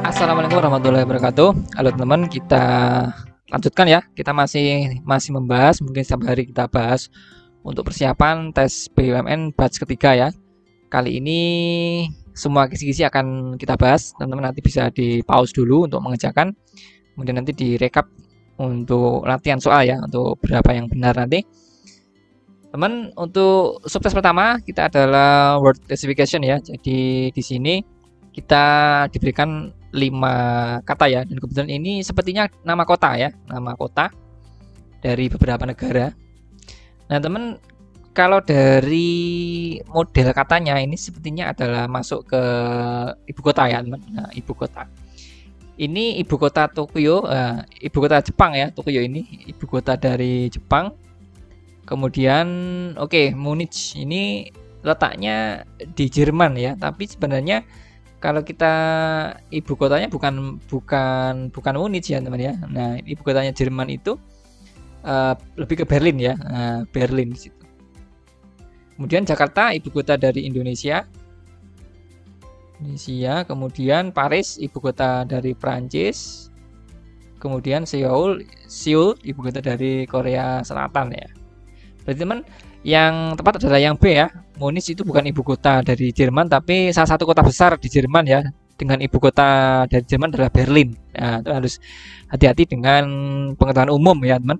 Assalamualaikum warahmatullahi wabarakatuh. Halo teman-teman, kita lanjutkan ya. Kita masih membahas, mungkin setiap hari kita bahas untuk persiapan tes BUMN batch ketiga ya. Kali ini semua kisi-kisi akan kita bahas. Teman-teman nanti bisa di pause dulu untuk mengerjakan, kemudian nanti direkap untuk latihan soal ya, untuk berapa yang benar nanti. Teman, untuk subtes pertama kita adalah word classification ya. Jadi di sini kita diberikan 5 kata ya, dan kebetulan ini sepertinya nama kota ya, nama kota dari beberapa negara. Nah teman, kalau dari model katanya ini sepertinya adalah masuk ke ibu kota ya teman. Nah, ibu kota ini ibu kota Tokyo, ibu kota Jepang ya, Tokyo ini ibu kota dari Jepang. Kemudian Munich ini letaknya di Jerman ya, tapi sebenarnya kalau kita ibu kotanya bukan Munich ya teman ya. Nah, ibu kotanya Jerman itu lebih ke Berlin ya, Berlin di situ. Kemudian Jakarta ibu kota dari Indonesia. Kemudian Paris ibu kota dari Prancis. Kemudian Seoul ibu kota dari Korea Selatan ya. Berarti teman, yang tepat adalah yang B ya. Munich itu bukan ibu kota dari Jerman, tapi salah satu kota besar di Jerman ya. Dengan ibu kota dari Jerman adalah Berlin. Nah, itu harus hati-hati dengan pengetahuan umum ya teman.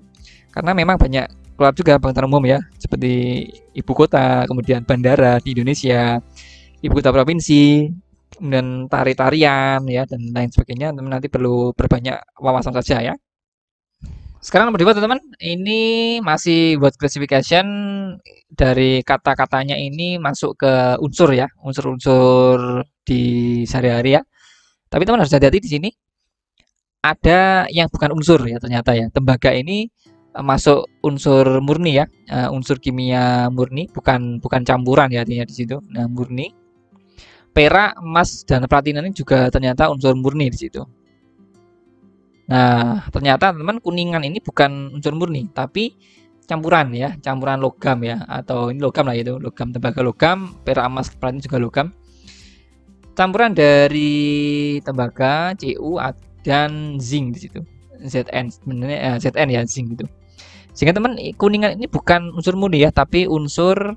Karena memang banyak keluar juga pengetahuan umum ya, seperti ibu kota, kemudian bandara di Indonesia, ibu kota provinsi, kemudian tari-tarian ya, dan lain sebagainya. Teman nanti perlu berbanyak wawasan saja ya. Sekarang nomor 2 teman-teman, ini masih buat classification. Dari kata-katanya ini masuk ke unsur ya, unsur-unsur di sehari-hari ya. Tapi teman harus hati-hati di sini. Ada yang bukan unsur ya ternyata ya. Tembaga ini masuk unsur murni ya, unsur kimia murni, bukan campuran ya artinya di situ. Nah, murni. Perak, emas, dan platina ini juga ternyata unsur murni di situ. Nah, ternyata teman, kuningan ini bukan unsur murni, tapi campuran ya, campuran logam ya, atau ini logam lah itu, logam, tembaga logam, perak, emas, platina juga logam. Campuran dari tembaga, Cu dan zinc di situ. Zn sebenarnya Zn ya, zinc gitu. Sehingga teman, kuningan ini bukan unsur murni ya, tapi unsur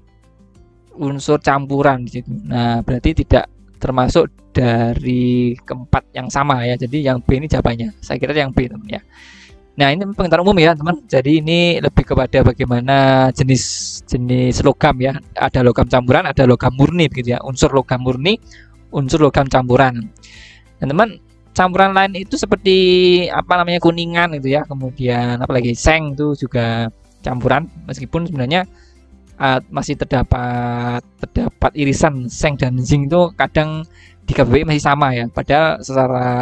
campuran di situ. Nah, berarti tidak termasuk dari keempat yang sama ya. Jadi yang B ini jawabannya. Saya kira yang B teman ya. Nah, ini pengetahuan umum ya teman. Jadi ini lebih kepada bagaimana jenis logam ya. Ada logam campuran, ada logam murni begitu ya. Unsur logam murni, unsur logam campuran. Dan teman, campuran lain itu seperti apa namanya, kuningan itu ya. Kemudian apalagi seng itu juga campuran, meskipun sebenarnya masih terdapat irisan seng dan zinc itu kadang di KBBI masih sama ya, padahal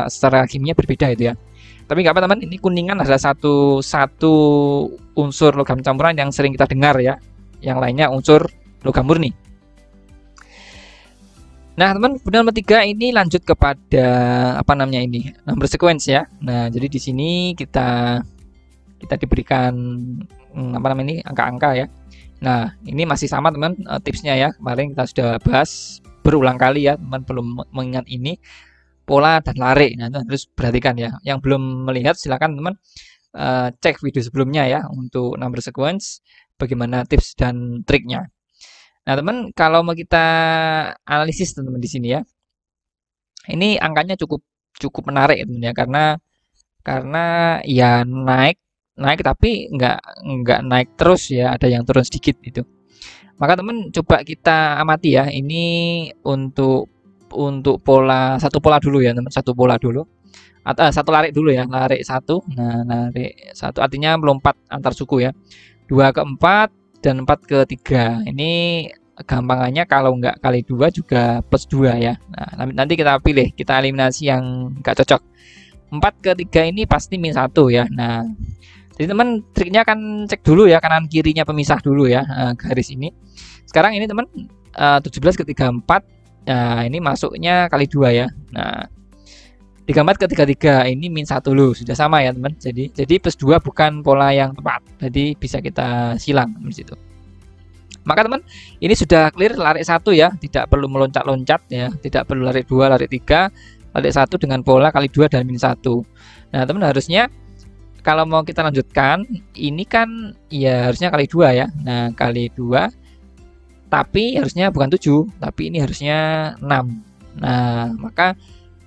secara kimia berbeda itu ya. Tapi nggak apa teman, ini kuningan adalah satu unsur logam campuran yang sering kita dengar ya, yang lainnya unsur logam murni. Nah teman, kemudian nomor 3 ini lanjut kepada apa namanya ini, number sequence ya. Nah, jadi di sini kita diberikan apa namanya ini, angka-angka ya. Nah, ini masih sama teman, tipsnya ya. Kemarin kita sudah bahas berulang kali ya, teman perlu mengingat ini, pola dan lari. Nah, itu harus perhatikan ya. Yang belum melihat silakan teman cek video sebelumnya ya, untuk number sequence, bagaimana tips dan triknya. Nah, teman, kalau mau kita analisis teman di sini ya, ini angkanya cukup menarik teman ya, karena ya naik tapi nggak naik terus ya, ada yang turun sedikit gitu. Maka teman coba kita amati ya, ini untuk satu pola dulu ya teman, satu pola dulu, atau satu larik dulu ya, larik satu. Nah, larik satu artinya melompat antar suku ya, 2 ke 4 dan 4 ke 3. Ini gampangannya kalau nggak kali 2 juga plus 2 ya. Nah, nanti kita pilih, kita eliminasi yang nggak cocok. 4 ke 3 ini pasti min 1 ya. Nah, jadi teman, triknya kan cek dulu ya kanan kirinya, pemisah dulu ya, garis ini. Sekarang ini teman, 17 ke 34, nah ini masuknya kali 2 ya. Nah, 34 ke 33 ini min 1 dulu, sudah sama ya teman. Jadi plus 2 bukan pola yang tepat, jadi bisa kita silang di situ. Maka teman, ini sudah clear lari 1 ya, tidak perlu meloncat-loncat ya, tidak perlu lari 2, lari 3, lari 1 dengan pola kali 2 dan min 1. Nah, teman harusnya kalau mau kita lanjutkan, ini kan ya harusnya kali 2 ya. Nah, kali 2 tapi harusnya bukan 7, tapi ini harusnya 6. Nah, maka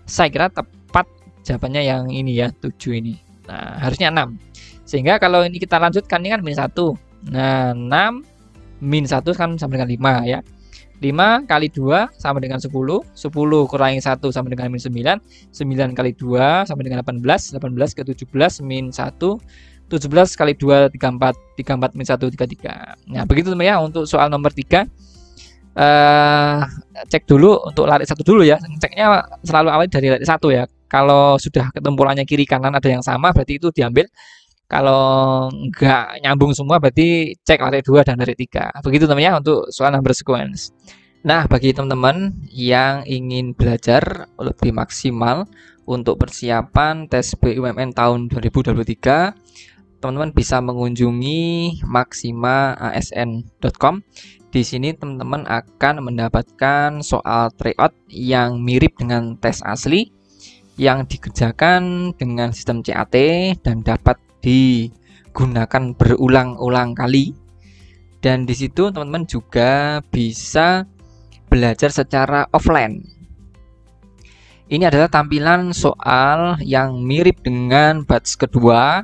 saya kira tepat jawabannya yang ini ya, 7 ini. Nah, harusnya 6. Sehingga kalau ini kita lanjutkan, ini kan min 1. Nah, 6 min 1 kan sama dengan 5 ya. 5 kali 2 sama dengan 10. 10 kurangi 1 sama dengan min 9. 9 kali 2 sama dengan 18. 18 ke 17 min 1. 17 kali 2 34. 34 min 1 33. Nah, begitu teman ya untuk soal nomor 3. Cek dulu untuk lari 1 dulu ya. Ceknya selalu awal dari lari 1 ya. Kalau sudah ketemu polanya kiri kanan ada yang sama, berarti itu diambil. Kalau nggak nyambung semua berarti cek lari 2 dan lari 3. Begitu teman-teman ya untuk soal number sequence. Nah, bagi teman-teman yang ingin belajar lebih maksimal untuk persiapan tes BUMN tahun 2023, teman-teman bisa mengunjungi maximaasn.com. Di sini teman-teman akan mendapatkan soal tryout yang mirip dengan tes asli yang dikerjakan dengan sistem CAT dan dapat digunakan berulang-ulang kali. Dan di situ teman-teman juga bisa belajar secara offline. Ini adalah tampilan soal yang mirip dengan batch kedua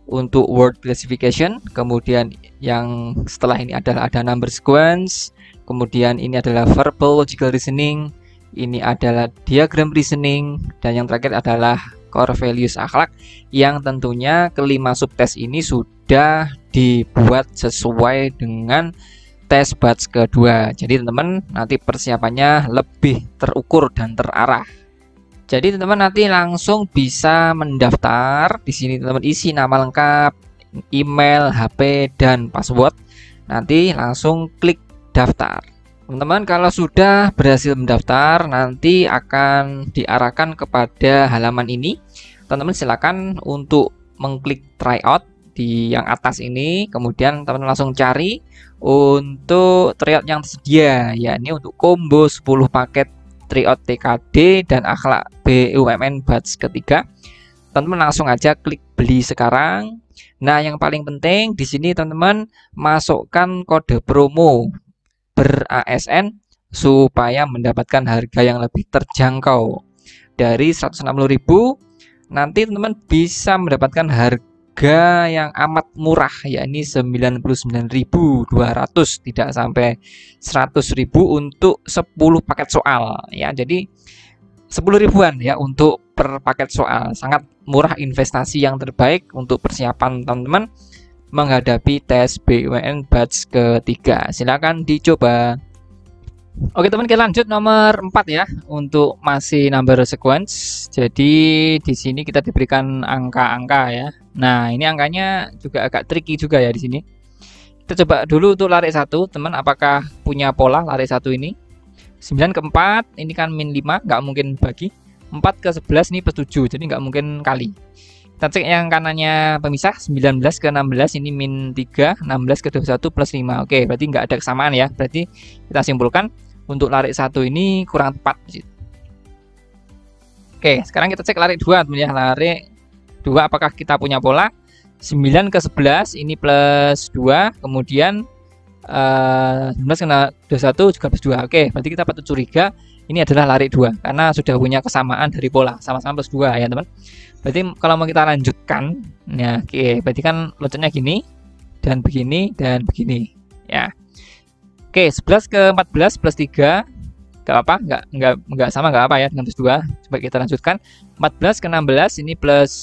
untuk word classification. Kemudian yang setelah ini adalah ada number sequence. Kemudian ini adalah verbal logical reasoning. Ini adalah diagram reasoning. Dan yang terakhir adalah core values akhlak, yang tentunya kelima subtes ini sudah dibuat sesuai dengan tes batch kedua. Jadi teman-teman nanti persiapannya lebih terukur dan terarah. Jadi teman-teman nanti langsung bisa mendaftar. Di sini teman-teman isi nama lengkap, email, HP, dan password. Nanti langsung klik daftar. Teman-teman kalau sudah berhasil mendaftar, nanti akan diarahkan kepada halaman ini. Teman-teman silakan untuk mengklik tryout di yang atas ini. Kemudian teman-teman langsung cari untuk tryout yang tersedia, yakni untuk combo 10 paket tryout TKD dan akhlak BUMN batch ketiga. Teman-teman langsung aja klik beli sekarang. Nah, yang paling penting di sini teman-teman masukkan kode promo ber-ASN supaya mendapatkan harga yang lebih terjangkau. Dari 160.000 nanti teman-teman bisa mendapatkan harga yang amat murah, yakni 99.200, tidak sampai 100.000 untuk 10 paket soal ya. Jadi 10 ribuan ya untuk per paket soal. Sangat murah, investasi yang terbaik untuk persiapan teman-teman menghadapi tes BUMN batch ketiga. Silakan dicoba. Oke teman, kita lanjut nomor 4 ya, untuk masih number sequence. Jadi di sini kita diberikan angka-angka ya. Nah, ini angkanya juga agak tricky juga ya di sini. Kita coba dulu untuk lari 1, teman, apakah punya pola lari 1 ini? 9 ke 4 ini kan min 5, nggak mungkin bagi. 4 ke 11 ini plus 7, jadi nggak mungkin kali. Kita cek yang kanannya pemisah, 19 ke 16 ini min 3, 16 ke 21 plus 5. Oke, berarti nggak ada kesamaan ya. Berarti kita simpulkan untuk lari 1 ini kurang tepat. Oke, sekarang kita cek lari 2 teman ya. Lari 2 apakah kita punya pola? 9 ke 11 ini plus 2, kemudian 19 ke 21 juga plus 2. Oke, berarti kita patut curiga ini adalah lari 2 karena sudah punya kesamaan dari pola, sama-sama plus 2 ya teman. Berarti kalau mau kita lanjutkan ya, oke, berarti kan loncatnya gini dan begini ya. Oke, 11 ke 14 plus 3 nggak apa, nggak sama, nggak apa ya dengan plus 2. Coba kita lanjutkan. 14 ke 16 ini plus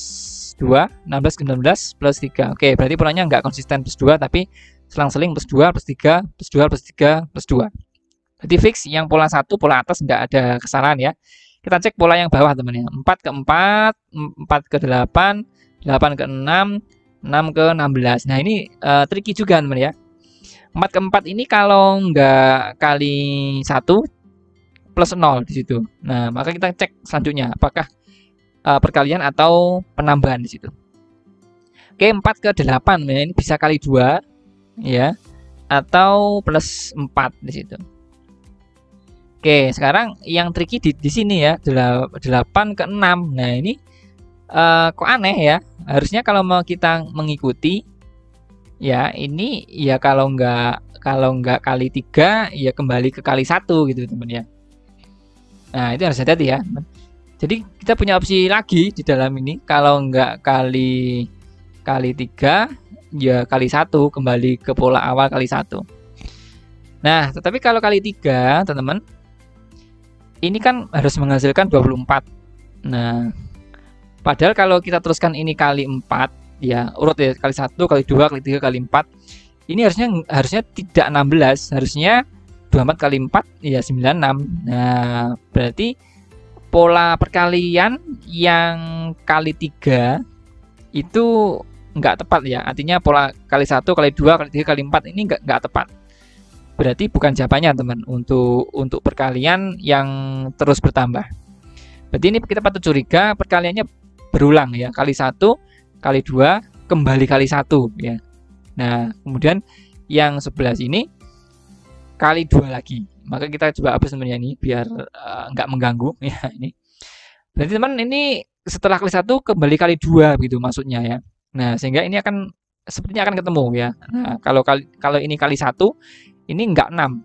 2, 16 ke 19 plus 3. Oke, berarti polanya nggak konsisten plus 2, tapi selang-seling plus 2 plus 3 plus 2 plus 3 plus 2. Jadi fix yang pola 1, pola atas nggak ada kesalahan ya. Kita cek pola yang bawah teman-teman. 4 ke 4, 4 ke 8, 8 ke 6, 6 ke 16. Nah, ini tricky juga teman ya. 4 ke 4 ini kalau nggak kali 1 plus 0 di situ. Nah, maka kita cek selanjutnya apakah perkalian atau penambahan di situ. Oke, 4 ke 8 ini bisa kali 2 ya. atau plus 4 di situ. Oke, sekarang yang tricky di sini ya, 8 ke 6. Nah, ini kok aneh ya. Harusnya kalau mau kita mengikuti ya, ini ya kalau nggak kali 3 ya kembali ke kali 1 gitu, teman ya. Nah, itu harus hati-hati ya. Jadi kita punya opsi lagi di dalam ini, kalau nggak kali 3 ya kali 1, kembali ke pola awal kali 1. Nah, tetapi kalau kali 3, teman-teman, ini kan harus menghasilkan 24. Nah, padahal kalau kita teruskan ini kali 4 ya, urut ya, kali 1, kali 2, kali 3, kali 4. Ini harusnya tidak 16, harusnya 24 kali 4 ya 96. Nah, berarti pola perkalian yang kali 3 itu nggak tepat ya. Artinya pola kali 1, kali 2, kali 3, kali 4 ini nggak tepat. Berarti bukan jawabannya, teman, untuk perkalian yang terus bertambah. Berarti ini kita patut curiga perkaliannya berulang ya, kali 1, kali 2, kembali kali 1 ya. Nah, kemudian yang sebelah sini kali 2 lagi. Maka kita coba hapus sebenarnya ini biar nggak mengganggu ya ini. Berarti teman, ini setelah kali 1 kembali kali 2 gitu maksudnya ya. Nah, sehingga ini sepertinya akan ketemu ya. Nah, kalau ini kali 1, ini enggak 6,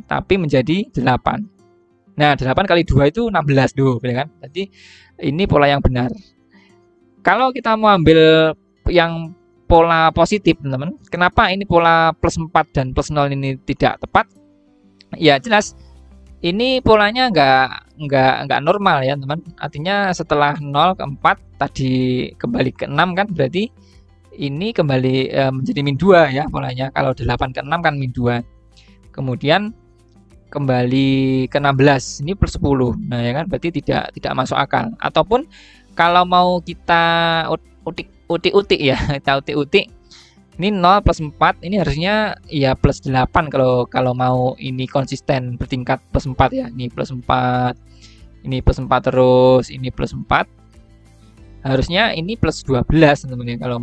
tapi menjadi 8. Nah, 8 kali 2 itu 16 tuh, ya kan? Berarti ini pola yang benar. Kalau kita mau ambil yang pola positif, teman-teman, kenapa ini pola plus 4 dan plus 0 ini tidak tepat? Ya, jelas ini polanya enggak normal ya, teman. Artinya setelah 0 ke 4 tadi kembali ke 6 kan, berarti ini kembali menjadi min 2 ya polanya. Kalau 8 ke 6 kan min 2. Kemudian kembali ke 16, ini plus 10. Nah, ya kan, berarti tidak masuk akal. Ataupun kalau mau kita utik-utik ya, kita utik-utik, ini 0 plus 4, ini harusnya ya plus 8 kalau mau ini konsisten bertingkat plus 4 ya. Ini plus 4, ini plus 4 terus, ini plus 4. Harusnya ini plus 12, teman-teman, kalau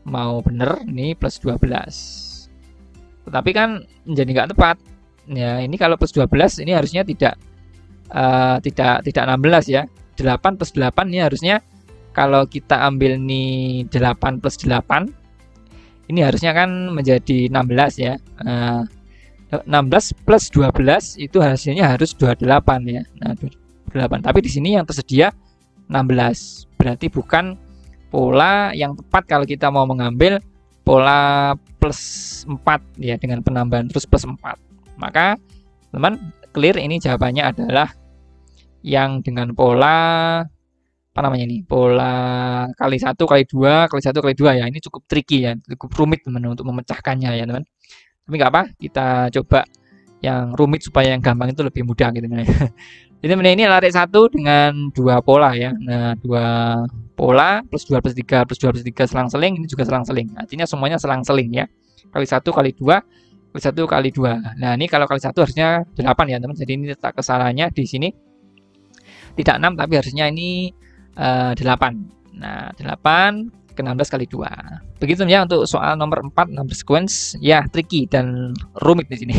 mau bener ini plus 12. Tetapi kan jadi nggak tepat. Ya, ini kalau plus 12 ini harusnya tidak 16 ya. 8 plus 8 ini harusnya kalau kita ambil nih 8 plus 8 ini harusnya kan menjadi 16 ya. 16 plus 12 itu hasilnya harus 28 ya. Nah, 28. Tapi di sini yang tersedia 16. Berarti bukan pola yang tepat kalau kita mau mengambil pola plus 4 ya, dengan penambahan terus plus 4. Maka teman clear, ini jawabannya adalah yang dengan pola apa namanya ini? Pola kali 1 kali 2 kali 1 kali 2 ya. Ini cukup tricky ya, cukup rumit teman untuk memecahkannya ya, teman. Tapi nggak apa, kita coba yang rumit supaya yang gampang itu lebih mudah gitu ya. Jadi ini larik 1 dengan 2 pola ya. Nah, 2 pola plus 2 plus 3 plus 2 plus 3 selang-seling, ini juga selang-seling. Artinya semuanya selang-seling ya. Kali 1 kali 2 kali 1 kali 2. Nah, ini kalau kali 1 harusnya 8 ya, teman. Jadi ini letak kesalahannya di sini. Tidak 6 tapi harusnya ini 8. Nah, 8 ke 16 kali 2. Begitu ya untuk soal nomor 4 number sequence. Ya, tricky dan rumit di sini.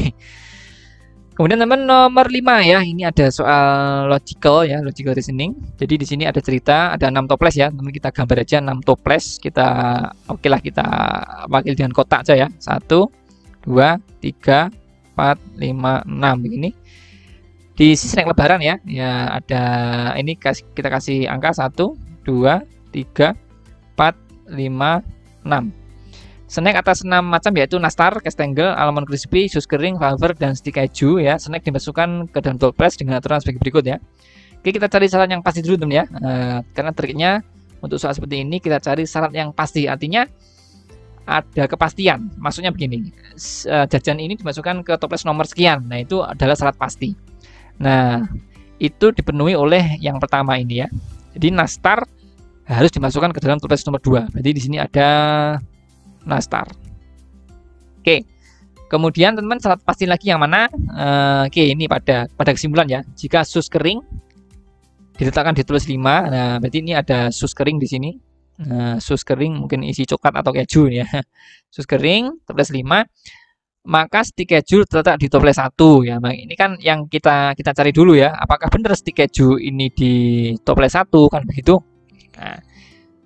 Kemudian teman nomor 5 ya, ini ada soal logical ya, logical reasoning. Jadi di sini ada cerita, ada 6 toples ya, teman, kita gambar aja 6 toples. Kita oke lah, kita wakil dengan kotak aja ya. 1 2 3 4 5 6 begini. Di sisi snack lebaran ya. Ya ada ini kita kasih angka 1 2 3 4 5 6. Snack atas 6 macam yaitu nastar, kastengel, almond crispy, sus kering, wafer, dan stik keju ya. Snack dimasukkan ke dalam toples dengan aturan sebagai berikut ya. Oke, kita cari syarat yang pasti dulu teman ya. Karena triknya untuk soal seperti ini kita cari syarat yang pasti. Artinya ada kepastian. Maksudnya begini, jajan ini dimasukkan ke toples nomor sekian. Nah, itu adalah syarat pasti. Nah, itu dipenuhi oleh yang pertama ini ya. Jadi nastar harus dimasukkan ke dalam toples nomor 2. Berarti di sini ada nastar. Oke. Kemudian teman-teman syarat pasti lagi yang mana? Oke, ini pada kesimpulan ya. Jika sus kering diletakkan di tulis 5, nah berarti ini ada sus kering di sini. Nah, sus kering mungkin isi coklat atau keju ya. Sus kering toples 5, maka stik keju terletak di toples 1 ya. Nah, ini kan yang kita cari dulu ya. Apakah benar stik keju ini di toples 1 kan begitu? Nah,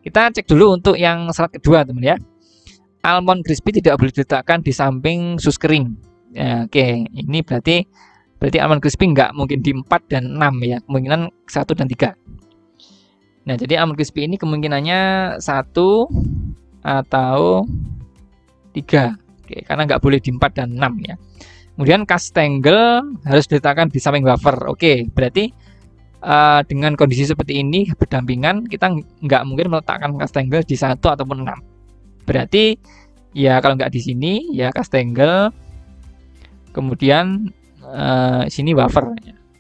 kita cek dulu untuk yang syarat kedua teman ya. Almond crispy tidak boleh diletakkan di samping sus kering. Ya, oke, ini berarti almond crispy nggak mungkin di 4 dan 6 ya. Kemungkinan 1 dan 3. Nah, jadi almond crispy ini kemungkinannya 1 atau 3. Oke, karena nggak boleh di 4 dan 6 ya. Kemudian kastengel harus diletakkan di samping wafer. Oke, berarti dengan kondisi seperti ini berdampingan, kita nggak mungkin meletakkan kastengel di 1 ataupun 6. Berarti ya kalau nggak di sini ya kastengel, kemudian sini wafer.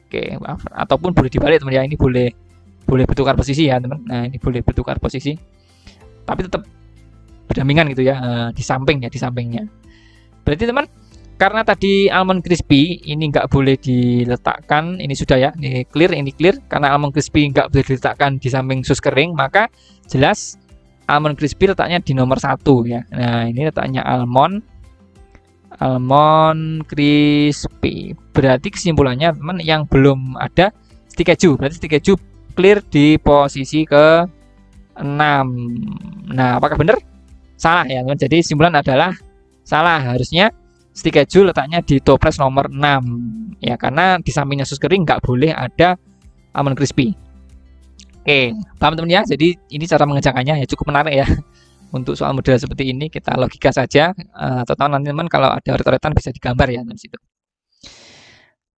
Oke, wafer. Ataupun boleh dibalik teman ya. Ini boleh bertukar posisi ya teman. Nah, ini boleh bertukar posisi. Tapi tetap berdampingan gitu ya, di samping ya, di sampingnya. Berarti teman, karena tadi almond crispy ini nggak boleh diletakkan, ini sudah ya, ini clear, karena almond crispy nggak boleh diletakkan di samping sus kering, maka jelas almond crispy letaknya di nomor 1 ya. Nah, ini letaknya almond crispy. Berarti kesimpulannya teman, yang belum ada stik keju, berarti stik keju clear di posisi ke 6. Nah, apakah benar? Salah ya teman. Jadi kesimpulan adalah salah. Harusnya stik keju letaknya di toples nomor 6 ya, karena di sampingnya sus kering nggak boleh ada almond crispy. Oke, paham teman ya. Jadi ini cara mengerjakannya ya, cukup menarik ya. Untuk soal model seperti ini kita logika saja, atau nanti teman kalau ada coret-coretan bisa digambar ya di situ.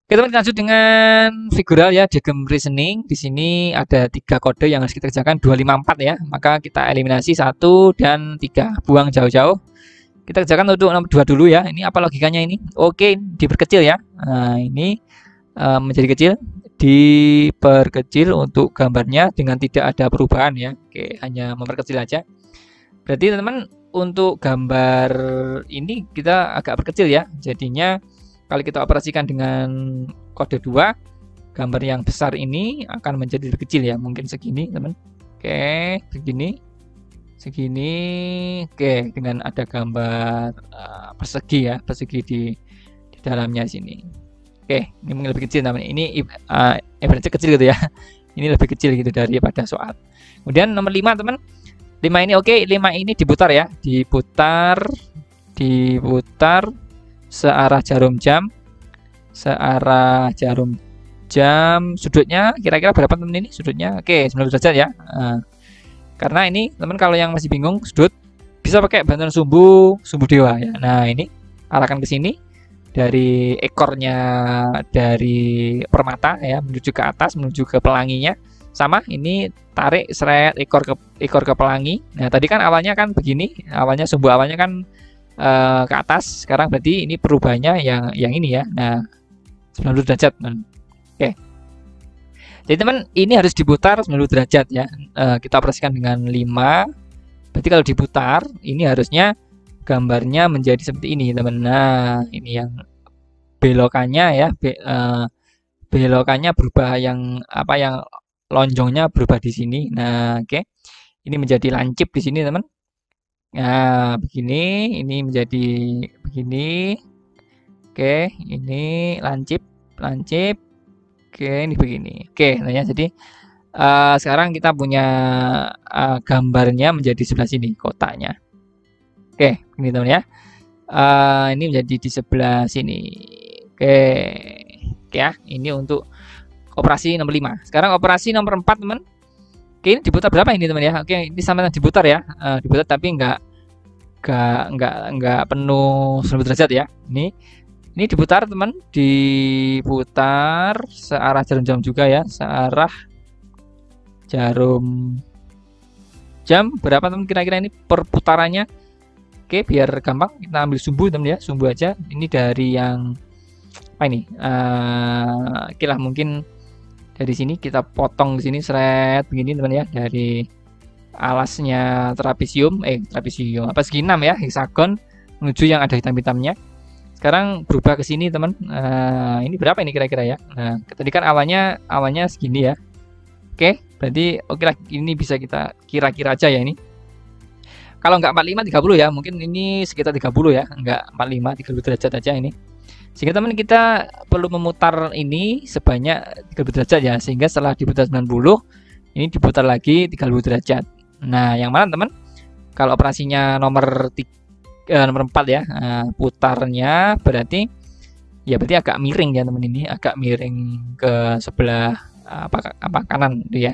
Oke teman, lanjut dengan figural ya, diagram reasoning. Di sini ada 3 kode yang harus kita kerjakan, 2, 5, 4 ya. Maka kita eliminasi 1 dan 3, buang jauh-jauh. Kita kerjakan untuk nomor 2 dulu ya. Ini apa logikanya ini? Oke, diperkecil ya. Nah, ini menjadi kecil, diperkecil untuk gambarnya dengan tidak ada perubahan ya. Oke, hanya memperkecil aja. Berarti teman-teman untuk gambar ini kita agak perkecil ya. Jadinya kalau kita operasikan dengan kode 2, gambar yang besar ini akan menjadi lebih kecil ya, mungkin segini teman. Oke, segini. Oke, dengan ada gambar persegi ya, persegi di dalamnya sini. Oke, ini mungkin lebih kecil teman. Ini ibaratnya kecil gitu ya. Ini lebih kecil gitu daripada soal. Kemudian nomor 5 teman. 5 ini oke, 5 ini diputar ya, diputar searah jarum jam, sudutnya kira-kira berapa teman ini sudutnya? Oke, 90 derajat ya. Karena ini teman kalau yang masih bingung sudut bisa pakai bantuan sumbu dewa ya. Nah, ini arahkan ke sini dari ekornya dari permata ya, menuju ke atas, menuju ke pelanginya. Sama, ini tarik seret ekor ke pelangi. Nah, tadi kan awalnya kan begini, sumbu awalnya kan ke atas, sekarang berarti ini perubahannya yang ini ya. Nah, 90 derajat teman. Oke, jadi teman ini harus diputar 90 derajat ya. Kita operasikan dengan 5. Berarti kalau diputar ini harusnya gambarnya menjadi seperti ini teman. Nah, ini yang belokannya ya, belokannya berubah, yang lonjongnya berubah di sini. Nah, oke, ini menjadi lancip di sini teman. Nah, begini, ini menjadi begini. Oke, ini lancip. Oke, ini begini. Oke, nah ya, jadi sekarang kita punya gambarnya menjadi sebelah sini kotaknya. Oke, ini teman ya. Ini menjadi di sebelah sini. Oke ya, ini untuk operasi nomor 5. Sekarang operasi nomor 4 teman. Oke, ini diputar berapa ini teman ya? Oke, ini sama diputar ya, diputar tapi enggak penuh 90 derajat ya. Ini diputar teman, diputar searah jarum jam juga ya, searah jarum jam. Berapa teman kira-kira ini perputarannya? Oke, biar gampang kita ambil sumbu teman ya, sumbu aja. Ini dari yang apa ini? Oke lah, mungkin dari sini kita potong di sini seret begini teman ya, dari alasnya trapesium apa segi 6 ya, heksagon menuju yang ada hitam-hitamnya. Sekarang berubah ke sini teman. Ini berapa ini kira-kira ya? Nah, tadi kan awalnya segini ya. Oke, Berarti oke lah, ini bisa kita kira-kira aja ya ini. Kalau nggak 45 30 ya, mungkin ini sekitar 30 ya, nggak 45 30 derajat aja ini. Sehingga teman kita perlu memutar ini sebanyak 30 derajat ya, sehingga setelah diputar 90 ini diputar lagi 30 derajat. Nah, yang mana teman? Kalau operasinya nomor 4 ya, putarnya berarti agak miring ya teman, ini agak miring ke sebelah apa kanan gitu ya.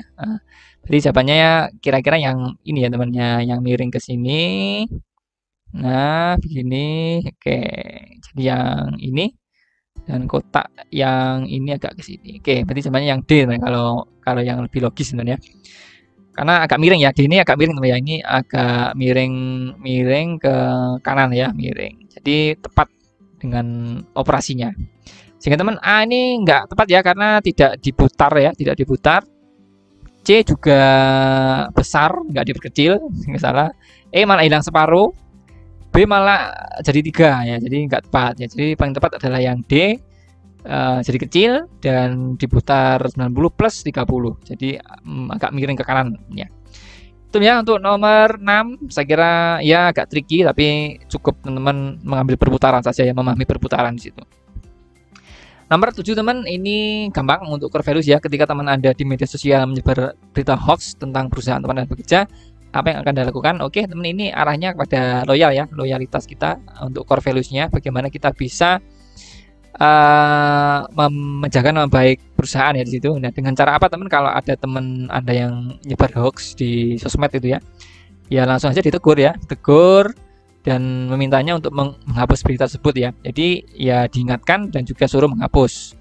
Jadi jawabannya ya kira-kira yang ini ya temannya, yang miring ke sini. Nah, begini. Oke. Jadi yang ini dan kotak yang ini agak ke sini. Oke, berarti jawabannya yang D teman, kalau yang lebih logis sebenarnya. Karena agak miring ya, D ini agak miring teman ya. Ini agak miring ke kanan ya, miring. Jadi tepat dengan operasinya. Sehingga teman A ini nggak tepat ya, karena tidak diputar ya, tidak diputar. C juga besar, nggak diperkecil, nggak salah. E malah hilang separuh, B malah jadi 3 ya, jadi nggak tepat ya. Jadi paling tepat adalah yang D, jadi kecil dan diputar 90 plus 30, jadi agak miring ke kanan ya. Itu ya untuk nomor 6, saya kira ya agak tricky, tapi cukup teman-teman mengambil perputaran saja ya, memahami perputaran di situ. Nomor 7 teman, ini gampang untuk core values ya. Ketika teman Anda di media sosial menyebar berita hoax tentang perusahaan teman Anda bekerja, apa yang akan dilakukan? Oke teman, ini arahnya kepada loyal ya, loyalitas kita untuk core values-nya. Bagaimana kita bisa menjaga nama baik perusahaan ya di situ. Nah, dengan cara apa teman? Kalau ada teman Anda yang nyebar hoax di sosmed itu ya langsung aja ditegur ya, tegur dan memintanya untuk menghapus berita tersebut ya. Jadi ya diingatkan dan juga suruh menghapus.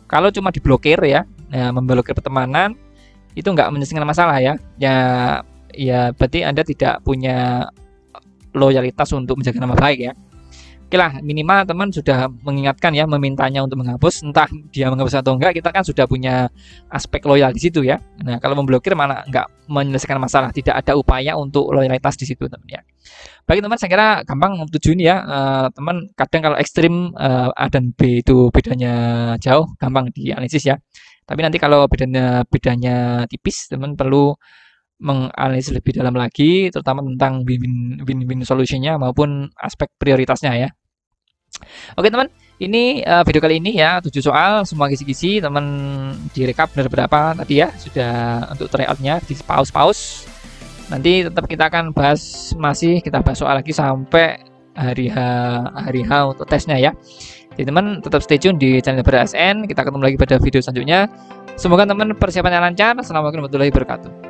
Kalau cuma diblokir ya, memblokir pertemanan itu nggak menyelesaikan masalah ya. Ya berarti Anda tidak punya loyalitas untuk menjaga nama baik ya. Oke lah, minimal teman sudah mengingatkan ya, memintanya untuk menghapus. Entah dia menghapus atau enggak, kita kan sudah punya aspek loyal di situ ya. Nah, kalau memblokir malah nggak menyelesaikan masalah, tidak ada upaya untuk loyalitas di situ teman ya. Bagi teman, saya kira gampang untuk tujuh ini ya. Teman kadang kalau ekstrim A dan B itu bedanya jauh, gampang dianalisis ya. Tapi nanti kalau bedanya tipis, teman perlu menganalisis lebih dalam lagi, terutama tentang win-win solutionnya maupun aspek prioritasnya ya. Oke teman, ini video kali ini ya 7 soal, semua kisi-kisi teman direkap benar berapa tadi ya, sudah untuk tryoutnya di pause. Nanti tetap kita akan bahas, kita bahas soal lagi sampai hari H untuk tesnya ya. Jadi teman tetap stay tune di channel BRSN, kita ketemu lagi pada video selanjutnya. Semoga teman persiapannya lancar. Assalamualaikum warahmatullahi wabarakatuh.